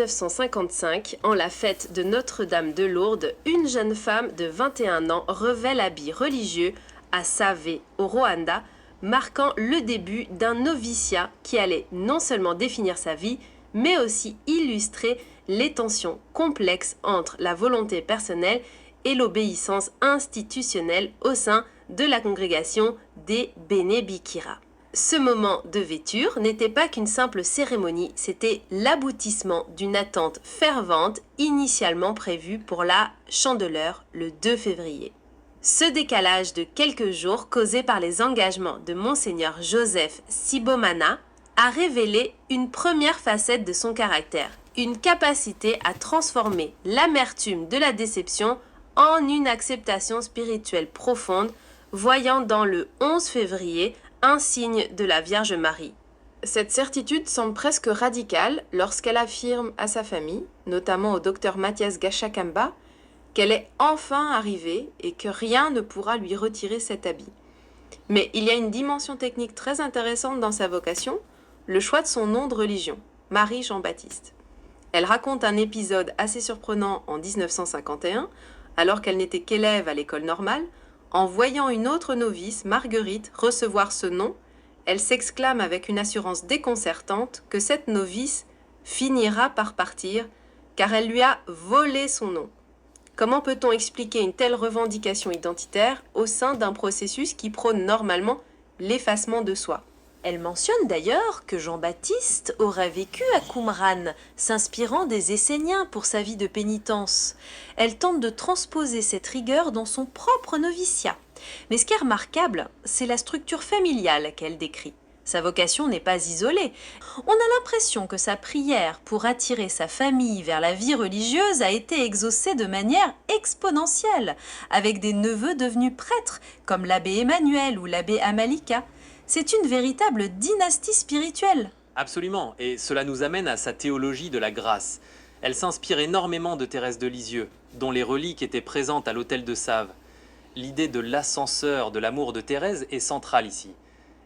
1955, en la fête de Notre-Dame de Lourdes, une jeune femme de 21 ans revêt l'habit religieux à Save, au Rwanda, marquant le début d'un noviciat qui allait non seulement définir sa vie, mais aussi illustrer les tensions complexes entre la volonté personnelle et l'obéissance institutionnelle au sein de la congrégation des Béné Bikira. Ce moment de vêture n'était pas qu'une simple cérémonie, c'était l'aboutissement d'une attente fervente initialement prévue pour la Chandeleur le 2 février. Ce décalage de quelques jours causé par les engagements de Monseigneur Joseph Sibomana a révélé une première facette de son caractère, une capacité à transformer l'amertume de la déception en une acceptation spirituelle profonde, voyant dans le 11 février un signe de la Vierge Marie. Cette certitude semble presque radicale lorsqu'elle affirme à sa famille, notamment au docteur Mathias Gachakamba, qu'elle est enfin arrivée et que rien ne pourra lui retirer cet habit. Mais il y a une dimension technique très intéressante dans sa vocation, le choix de son nom de religion, Marie Jean-Baptiste. Elle raconte un épisode assez surprenant en 1951, alors qu'elle n'était qu'élève à l'école normale. En voyant une autre novice, Marguerite, recevoir ce nom, elle s'exclame avec une assurance déconcertante que cette novice finira par partir, car elle lui a volé son nom. Comment peut-on expliquer une telle revendication identitaire au sein d'un processus qui prône normalement l'effacement de soi ? Elle mentionne d'ailleurs que Jean-Baptiste aurait vécu à Qumran, s'inspirant des Esséniens pour sa vie de pénitence. Elle tente de transposer cette rigueur dans son propre noviciat. Mais ce qui est remarquable, c'est la structure familiale qu'elle décrit. Sa vocation n'est pas isolée. On a l'impression que sa prière pour attirer sa famille vers la vie religieuse a été exaucée de manière exponentielle, avec des neveux devenus prêtres, comme l'abbé Emmanuel ou l'abbé Amalika. C'est une véritable dynastie spirituelle. Absolument, et cela nous amène à sa théologie de la grâce. Elle s'inspire énormément de Thérèse de Lisieux, dont les reliques étaient présentes à l'autel de Save. L'idée de l'ascenseur de l'amour de Thérèse est centrale ici.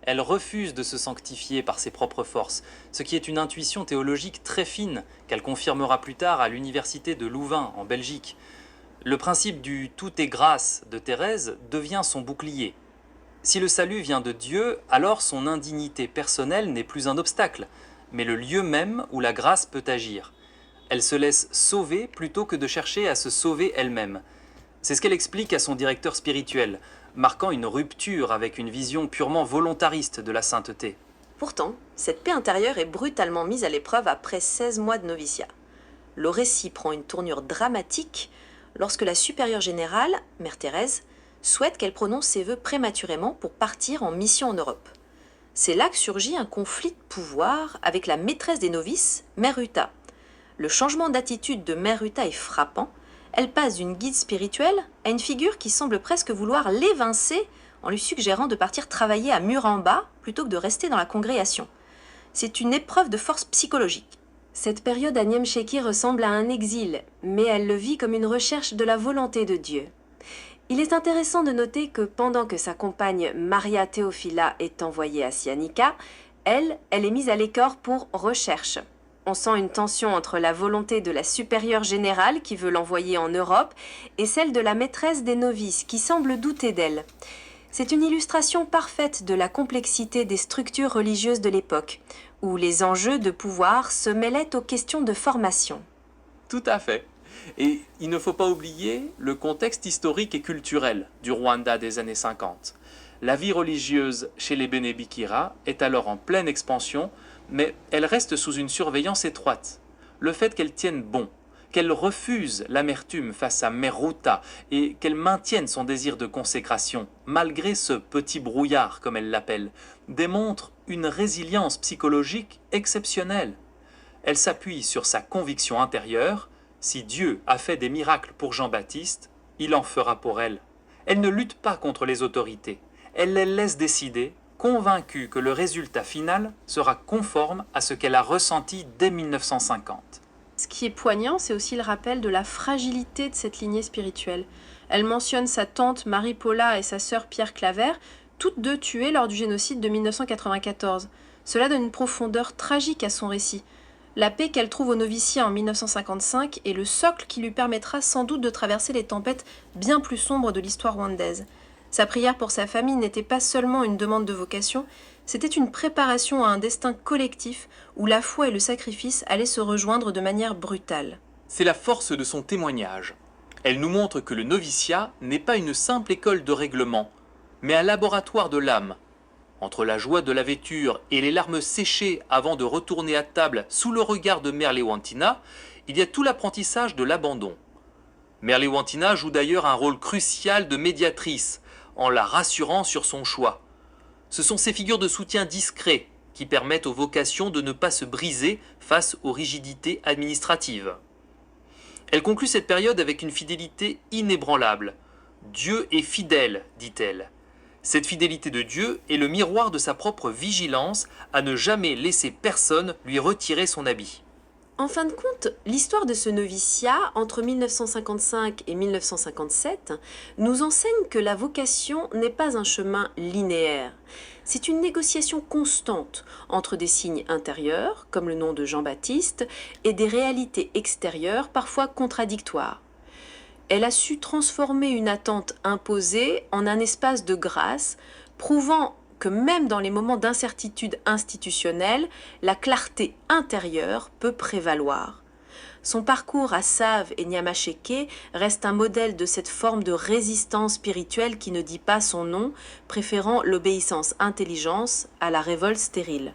Elle refuse de se sanctifier par ses propres forces, ce qui est une intuition théologique très fine qu'elle confirmera plus tard à l'université de Louvain, en Belgique. Le principe du « tout est grâce » de Thérèse devient son bouclier. Si le salut vient de Dieu, alors son indignité personnelle n'est plus un obstacle, mais le lieu même où la grâce peut agir. Elle se laisse sauver plutôt que de chercher à se sauver elle-même. C'est ce qu'elle explique à son directeur spirituel, marquant une rupture avec une vision purement volontariste de la sainteté. Pourtant, cette paix intérieure est brutalement mise à l'épreuve après 16 mois de noviciat. Le récit prend une tournure dramatique lorsque la supérieure générale, Mère Thérèse, souhaite qu'elle prononce ses vœux prématurément pour partir en mission en Europe. C'est là que surgit un conflit de pouvoir avec la maîtresse des novices, Mère Ruta. Le changement d'attitude de Mère Ruta est frappant. Elle passe d'une guide spirituelle à une figure qui semble presque vouloir l'évincer en lui suggérant de partir travailler à Muramba plutôt que de rester dans la congrégation. C'est une épreuve de force psychologique. Cette période à Niemczeki ressemble à un exil, mais elle le vit comme une recherche de la volonté de Dieu. Il est intéressant de noter que pendant que sa compagne Maria Théophila est envoyée à Syanika, elle est mise à l'écart pour recherche. On sent une tension entre la volonté de la supérieure générale qui veut l'envoyer en Europe et celle de la maîtresse des novices qui semble douter d'elle. C'est une illustration parfaite de la complexité des structures religieuses de l'époque, où les enjeux de pouvoir se mêlaient aux questions de formation. Tout à fait. Et il ne faut pas oublier le contexte historique et culturel du Rwanda des années 50. La vie religieuse chez les Béné Bikira est alors en pleine expansion, mais elle reste sous une surveillance étroite. Le fait qu'elle tienne bon, qu'elle refuse l'amertume face à Mère Ruta et qu'elle maintienne son désir de consécration, malgré ce petit brouillard, comme elle l'appelle, démontre une résilience psychologique exceptionnelle. Elle s'appuie sur sa conviction intérieure. Si Dieu a fait des miracles pour Jean-Baptiste, il en fera pour elle. Elle ne lutte pas contre les autorités. Elle les laisse décider, convaincue que le résultat final sera conforme à ce qu'elle a ressenti dès 1950. Ce qui est poignant, c'est aussi le rappel de la fragilité de cette lignée spirituelle. Elle mentionne sa tante Marie-Paula et sa sœur Pierre Claver, toutes deux tuées lors du génocide de 1994. Cela donne une profondeur tragique à son récit. La paix qu'elle trouve au noviciat en 1955 est le socle qui lui permettra sans doute de traverser les tempêtes bien plus sombres de l'histoire rwandaise. Sa prière pour sa famille n'était pas seulement une demande de vocation, c'était une préparation à un destin collectif où la foi et le sacrifice allaient se rejoindre de manière brutale. C'est la force de son témoignage. Elle nous montre que le noviciat n'est pas une simple école de règlement, mais un laboratoire de l'âme. Entre la joie de la vêture et les larmes séchées avant de retourner à table sous le regard de Mère Lewantina, il y a tout l'apprentissage de l'abandon. Mère Lewantina joue d'ailleurs un rôle crucial de médiatrice, en la rassurant sur son choix. Ce sont ces figures de soutien discrets qui permettent aux vocations de ne pas se briser face aux rigidités administratives. Elle conclut cette période avec une fidélité inébranlable. « Dieu est fidèle », dit-elle. Cette fidélité de Dieu est le miroir de sa propre vigilance à ne jamais laisser personne lui retirer son habit. En fin de compte, l'histoire de ce noviciat entre 1955 et 1957 nous enseigne que la vocation n'est pas un chemin linéaire. C'est une négociation constante entre des signes intérieurs, comme le nom de Jean-Baptiste, et des réalités extérieures parfois contradictoires. Elle a su transformer une attente imposée en un espace de grâce, prouvant que même dans les moments d'incertitude institutionnelle, la clarté intérieure peut prévaloir. Son parcours à Save et Nyamasheke reste un modèle de cette forme de résistance spirituelle qui ne dit pas son nom, préférant l'obéissance intelligence à la révolte stérile.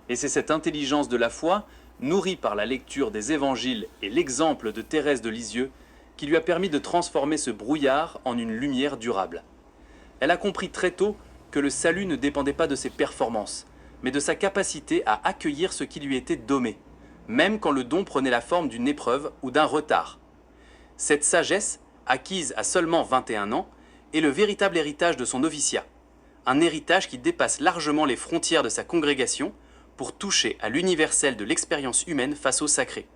Et c'est cette intelligence de la foi, nourrie par la lecture des évangiles et l'exemple de Thérèse de Lisieux, qui lui a permis de transformer ce brouillard en une lumière durable. Elle a compris très tôt que le salut ne dépendait pas de ses performances, mais de sa capacité à accueillir ce qui lui était donné, même quand le don prenait la forme d'une épreuve ou d'un retard. Cette sagesse, acquise à seulement 21 ans, est le véritable héritage de son noviciat, un héritage qui dépasse largement les frontières de sa congrégation pour toucher à l'universel de l'expérience humaine face au sacré.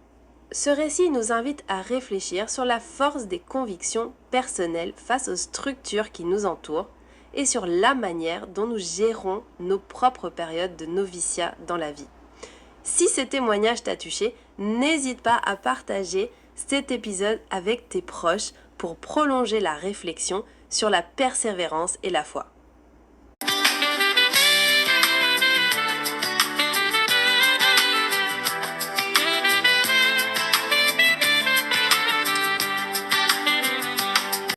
Ce récit nous invite à réfléchir sur la force des convictions personnelles face aux structures qui nous entourent et sur la manière dont nous gérons nos propres périodes de noviciat dans la vie. Si ce témoignage t'a touché, n'hésite pas à partager cet épisode avec tes proches pour prolonger la réflexion sur la persévérance et la foi.